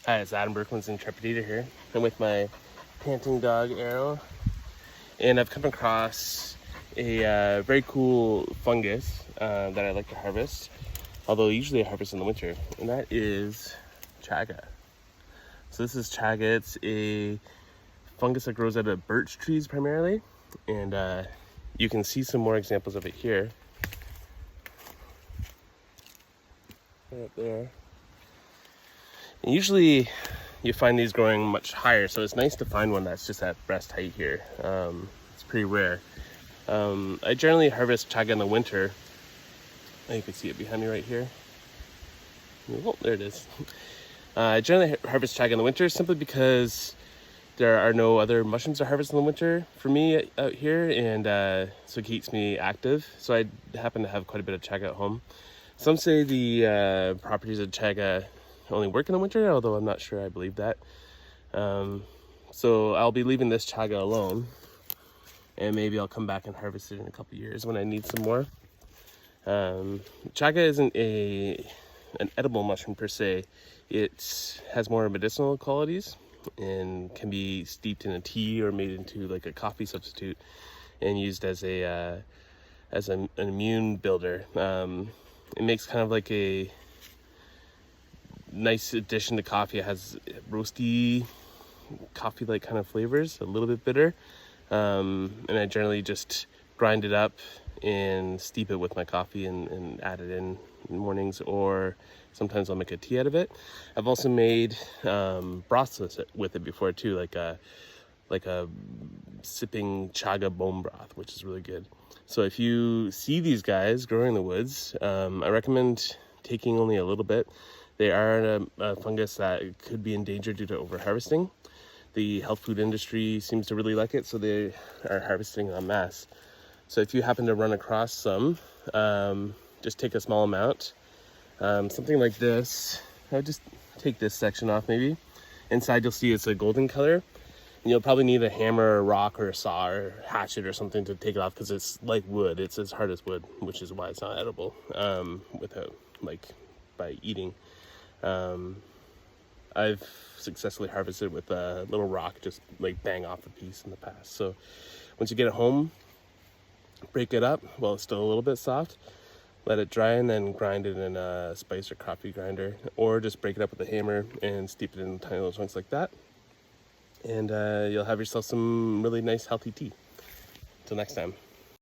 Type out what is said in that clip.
Hi, it's Adam Berkman's Intrepid Eater here. I'm with my panting dog, Arrow, and I've come across a very cool fungus that I like to harvest, although usually I harvest in the winter, and that is Chaga. So this is Chaga. It's a fungus that grows out of birch trees primarily, and you can see some more examples of it here. Right there. And usually you find these growing much higher, so it's nice to find one that's just at breast height here. It's pretty rare. I generally harvest Chaga in the winter. You can see it behind me right here. Oh, there it is. I generally harvest Chaga in the winter simply because there are no other mushrooms to harvest in the winter for me out here, and so it keeps me active. So I happen to have quite a bit of Chaga at home. Some say the properties of Chaga only work in the winter, although I'm not sure I believe that. So I'll be leaving this Chaga alone, and maybe I'll come back and harvest it in a couple years when I need some more. Chaga isn't an edible mushroom per se. It has more medicinal qualities and can be steeped in a tea or made into like a coffee substitute and used as an immune builder. It makes kind of like a nice addition to coffee. It has roasty coffee-like kind of flavors, a little bit bitter, and I generally just grind it up and steep it with my coffee and add it in mornings, or sometimes I'll make a tea out of it. I've also made broths with it before too, like a sipping Chaga bone broth, which is really good. So if you see these guys growing in the woods, I recommend taking only a little bit. They are a fungus that could be endangered due to over-harvesting. The health food industry seems to really like it, so they are harvesting en masse. So if you happen to run across some, just take a small amount. Something like this. I'll just take this section off maybe. Inside you'll see it's a golden color. And you'll probably need a hammer or a rock or a saw or hatchet or something to take it off, because it's like wood. It's as hard as wood, which is why it's not edible by eating. I've successfully harvested with a little rock, just like bang off a piece in the past. So once you get it home, break it up while it's still a little bit soft, let it dry, and then grind it in a spice or coffee grinder, or just break it up with a hammer and steep it in tiny little chunks like that. And you'll have yourself some really nice healthy tea. Until next time.